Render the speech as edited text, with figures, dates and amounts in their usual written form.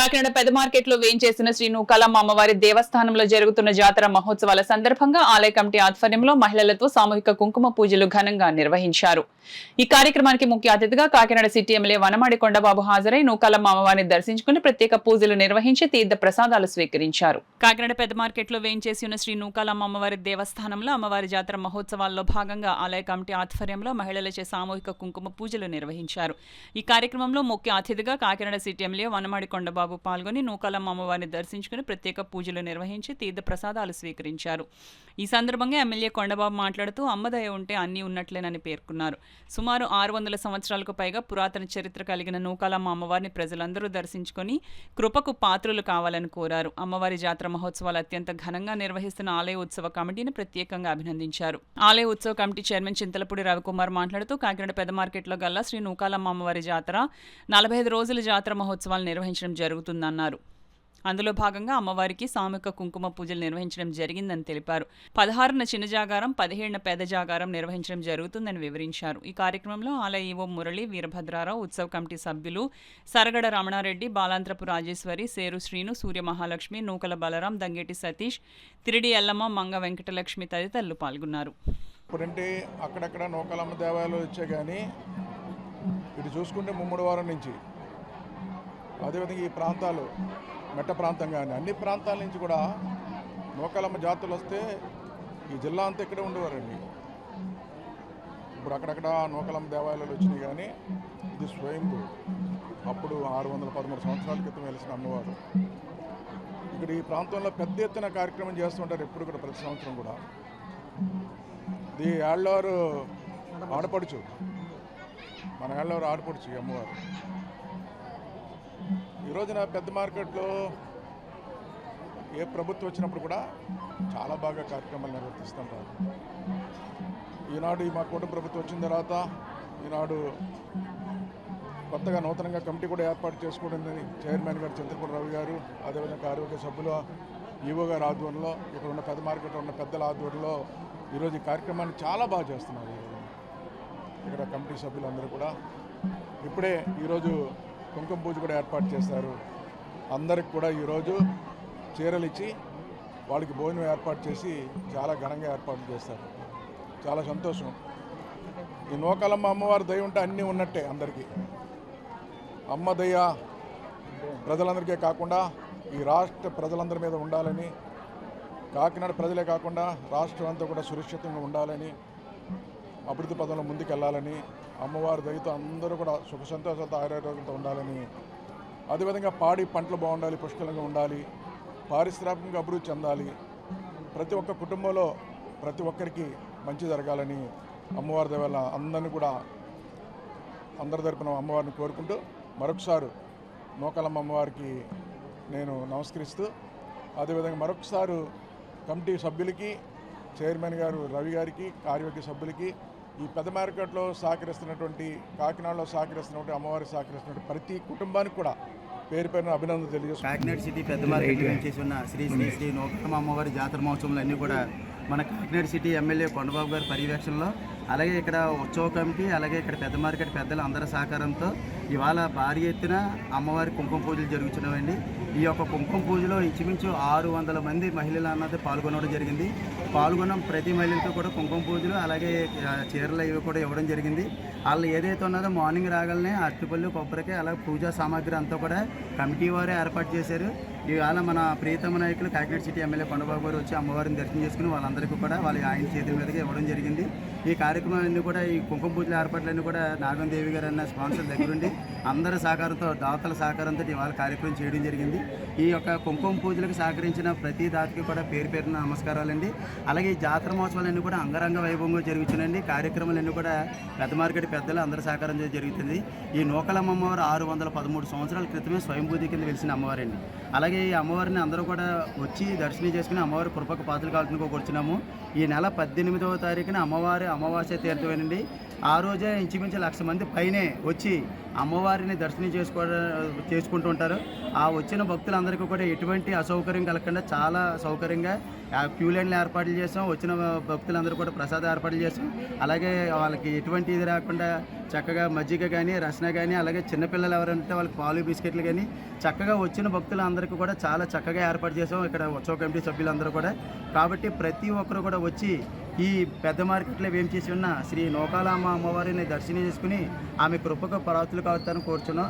కాకినాడ పెద్ద మార్కెట్ లో వేంచేసిన శ్రీ నూకాలమ్మ అమ్మవారి దేవస్థానంలో జరుగుతున్న జాతర మహోత్సవాల సందర్భంగా ఆలయ కమిటీ ఆధ్వర్యంలో మహిళలతో సామూహిక కుంకుమ పూజలు ఘనంగా నిర్వహించారు. ఈ కార్యక్రమానికి ముఖ్య అతిథిగా కాకినాడ సిటీ ఎమ్మెల్యే వనమాడి కొండబాబు హాజరై నూకాలమ్మ అమ్మవారిని దర్శించుకుని ప్రత్యేక పూజలు నిర్వహించి తీర్థ ప్రసాదాలు స్వీకరించారు. కాకినాడ పెద్ద మార్కెట్ లో వేంచేసి ఉన్న శ్రీ నూకాలమ్మ అమ్మవారి దేవస్థానంలో అమ్మవారి జాతర మహోత్సవాల్లో భాగంగా ఆలయ కమిటీ ఆధ్వర్యంలో మహిళలచే సామూహిక కుంకుమ పూజలు నిర్వహించారు. ఈ కార్యక్రమంలో ముఖ్య అతిథిగా కాకినాడ సిటీ ఎమ్మెల్యే వనమాడి కొండబాబు పాల్గొని నూకాలమ్మ అమ్మవారిని దర్శించుకుని ప్రత్యేక పూజలు నిర్వహించి తీర్థ ప్రసాదాలు స్వీకరించారు. ఈ సందర్భంగా ఎమ్మెల్యే కొండబాబు మాట్లాడుతూ అమ్మదయ ఉంటే అన్నీ ఉన్నట్లేనని పేర్కొన్నారు. సుమారు 600 సంవత్సరాలకు పైగా పురాతన చరిత్ర కలిగిన నూకాలమ్మ అమ్మవారిని ప్రజలందరూ దర్శించుకొని కృపకు పాత్రులు కావాలని కోరారు. అమ్మవారి జాతర మహోత్సవాలు అత్యంత ఘనంగా నిర్వహిస్తున్న ఆలయ ఉత్సవ కమిటీని ప్రత్యేకంగా అభినందించారు. ఆలయ ఉత్సవ కమిటీ చైర్మన్ చింతలపూడి రవికుమార్ మాట్లాడుతూ కాకినాడ పెద్ద మార్కెట్లో గల్లా శ్రీ నూకాలమ్మ అమ్మవారి జాతర 45 రోజుల జాతర మహోత్సవాలు నిర్వహించడం జరుగుతుందన్నారు. అందులో భాగంగా అమ్మవారికి సామూహిక కుంకుమ పూజలు నిర్వహించడం జరిగిందని తెలిపారు. 16న చిన్న జాగారం, 17న పెద్ద జాగారం నిర్వహించడం జరుగుతుందని వివరించారు. ఈ కార్యక్రమంలో ఆలయ ఈవో మురళి, వీరభద్రారావు, ఉత్సవ కమిటీ సభ్యులు సరగడ రమణారెడ్డి, బాలాంత్రపు రాజేశ్వరి, సేరు శ్రీను, సూర్య మహాలక్ష్మి, నూకల బలరాం, దంగేటి సతీష్, తిరిడి ఎల్లమ్మ, మంగ వెంకటలక్ష్మి తదితరులు పాల్గొన్నారు. ఇప్పుడంటే అక్కడక్కడ నూకాలమ్మ దేవాలయాలు వచ్చాయి, కానీ ఇటు చూసుకుంటే ముమ్మడి వారం నుంచి అదేవిధంగా ఈ ప్రాంతాలు మెట్ట ప్రాంతం కానీ అన్ని ప్రాంతాల నుంచి కూడా నూకాలమ్మ జాతరలు వస్తే ఈ జిల్లా అంతా ఇక్కడే ఉండేవారండి. ఇప్పుడు అక్కడక్కడ నూకాలమ్మ దేవాలయాలు వచ్చినాయి, కానీ ఇది స్వయంభూ. అప్పుడు 613 సంవత్సరాల క్రితం వెలిసిన అమ్మవారు. ఇక్కడ ఈ ప్రాంతంలో పెద్ద ఎత్తున కార్యక్రమం చేస్తుంటారు ఎప్పుడు కూడా, ప్రతి సంవత్సరం కూడా. ఇది ఏళ్ళవారు ఆడపడుచు, మన ఏళ్ళవారు ఆడపడుచు ఈ అమ్మవారు. ఈ రోజున పెద్ద మార్కెట్లో ఏ ప్రభుత్వం వచ్చినప్పుడు కూడా చాలా బాగా కార్యక్రమాలు నిర్వర్తిస్తుంటారు. ఈనాడు మా కూటమి ప్రభుత్వం వచ్చిన తర్వాత ఈనాడు కొత్తగా నూతనంగా కమిటీ కూడా ఏర్పాటు చేసుకోవడం చైర్మన్ గారు చింతలపూడి రవి గారు, అదేవిధంగా కార్యవర్గ సభ్యులు ఈవో గారు ఆధ్వర్యంలో, ఇక్కడ ఉన్న పెద్ద మార్కెట్లో ఉన్న పెద్దల ఆధ్వర్యంలో ఈరోజు ఈ కార్యక్రమాన్ని చాలా బాగా చేస్తున్నారు. ఇక్కడ కమిటీ సభ్యులందరూ కూడా ఇప్పుడే ఈరోజు కుంకుమ పూజ కూడా ఏర్పాటు చేశారు. అందరికి కూడా ఈరోజు చీరలు ఇచ్చి వాళ్ళకి భోజనం ఏర్పాటు చేసి చాలా ఘనంగా ఏర్పాటు చేస్తారు. చాలా సంతోషం. ఈ నూకాలమ్మ అమ్మవారి దయ ఉంటే అన్నీ ఉన్నట్టే. అందరికీ అమ్మ దయ ప్రజలందరికీ కాకుండా ఈ రాష్ట్ర ప్రజలందరి మీద ఉండాలని, కాకినాడ ప్రజలే కాకుండా రాష్ట్రం అంతా కూడా సురక్షితంగా ఉండాలని, అభివృద్ధి పదంలో ముందుకెళ్లాలని, అమ్మవారి దయతో అందరూ కూడా సుఖ సంతోషాలతో ఆరోగ్యంతో ఉండాలని, అదేవిధంగా పాడి పంటలు బాగుండాలి, పుష్కలంగా ఉండాలి, పారిశ్రామికంగా అభివృద్ధి చెందాలి, ప్రతి ఒక్క కుటుంబంలో ప్రతి ఒక్కరికి మంచి జరగాలని అమ్మవారి దయ వల్ల అందరినీ కూడా అందరి తరపున అమ్మవారిని కోరుకుంటూ మరొకసారి నూకాలమ్మ అమ్మవారికి నేను నమస్కరిస్తూ, అదేవిధంగా మరొకసారి కమిటీ సభ్యులకి, చైర్మన్ గారు రవి గారికి, కార్యవర్గ సభ్యులకి, ఈ పెద్ద మార్కెట్లో సహకరిస్తున్నటువంటి, కాకినాడలో సహకరిస్తున్నటువంటి, అమ్మవారి సహకరిస్తున్నటువంటి ప్రతి కుటుంబానికి కూడా పేరు పేరున అభినందనలు తెలియజేస్తున్నాను. కాకినాడ సిటీ పెద్ద మార్కెట్ చేసి ఉన్న శ్రీ శ్రీ శ్రీ నూకాలమ్మ అమ్మవారి జాతర మహోత్సవంలో అన్నీ కూడా మన కాకినాడ సిటీ ఎమ్మెల్యే కొండబాబు గారి పర్యవేక్షణలో, అలాగే ఇక్కడ ఉత్సవ కమిటీ, అలాగే ఇక్కడ పెద్ద మార్కెట్ పెద్దలు అందరి సహకారంతో ఇవాళ భారీ ఎత్తున అమ్మవారి కుంకుమ పూజలు జరుగుతున్నాయండి. ఈ యొక్క కుంకుమ పూజలో ఇంచుమించు 600 మంది మహిళలు అన్నది పాల్గొనడం జరిగింది. పాల్గొన్న ప్రతి మహిళలతో కూడా కుంకుమ పూజలు, అలాగే చీరలు ఇవి కూడా ఇవ్వడం జరిగింది. వాళ్ళు ఏదైతే ఉన్నదో మార్నింగ్ రాగానే అరటిపళ్ళు, కొబ్బరికాయ, అలాగే పూజా సామాగ్రి అంతా కూడా కమిటీ వారే ఏర్పాటు చేశారు. ఇవాళ మన ప్రియతమ నాయకులు కాకినాడ సిటీ ఎమ్మెల్యే కొండబాబు గారు వచ్చి అమ్మవారిని దర్శనం చేసుకుని వాళ్ళందరికీ కూడా ఆయన చేతుల మీదుగా ఇవ్వడం జరిగింది. ఈ కార్యక్రమాలన్నీ కూడా, ఈ కుంకుమ పూజల ఏర్పాట్లన్నీ కూడా నాగందేవి గారు అన్న స్పాన్సర్ దగ్గరుండి అందరి సహకారంతో, దాతల సహకారంతో ఇవాళ కార్యక్రమం చేయడం జరిగింది. ఈ యొక్క కుంకుమ పూజలకు సహకరించిన ప్రతి దాతకి కూడా పేరు పేరున నమస్కారాలండి. అలాగే ఈ జాతర మహోత్సవాలన్నీ కూడా అంగరంగ వైభవంగా జరుగుతున్నాయండి. కార్యక్రమాలన్నీ కూడా పెద్ద మార్కెట్ పెద్దలు అందరి సహకారంతో జరుగుతుంది. ఈ నూకాలమ్మ అమ్మవారు 613 సంవత్సరాల క్రితమే స్వయంభూతి కింద వెలిసిన అమ్మవారండి. అలాగే ఈ అమ్మవారిని అందరూ కూడా వచ్చి దర్శనం చేసుకుని అమ్మవారి కృపకు పాత్రలు కాల్చుకుని కూర్చున్నాము. ఈ నెల 18వ తారీఖున అమ్మవారి అమావాస్య తీర్థమేనండి. ఆ రోజే ఇంచుమించు 1,00,000 మంది పైనే వచ్చి అమ్మవారిని దర్శనం చేసుకుంటూ ఉంటారు. ఆ వచ్చిన భక్తులందరికీ కూడా ఎటువంటి అసౌకర్యం కలగకుండా చాలా సౌకర్యంగా క్యూ లైన్లు ఏర్పాట్లు చేసాం. వచ్చిన భక్తులందరూ కూడా ప్రసాద ఏర్పాట్లు చేసాం. అలాగే వాళ్ళకి ఎటువంటి ఇది రాకుండా చక్కగా మజ్జిగ కానీ రసన కానీ అలాగే చిన్నపిల్లలు ఎవరంటే వాళ్ళకి పాలు బిస్కెట్లు కానీ చక్కగా వచ్చిన భక్తులందరికీ కూడా చాలా చక్కగా ఏర్పాటు చేసాం ఇక్కడ ఉత్సవ కమిటీ సభ్యులందరూ కూడా. కాబట్టి ప్రతి ఒక్కరు కూడా వచ్చి ఈ పెద్ద మార్కెట్లో వేంచేసి ఉన్న శ్రీ నూకాలమ్మ అమ్మవారిని దర్శనం చేసుకుని ఆమె కృపకు పరాతులు కావుతారని కోరుచున్నాం.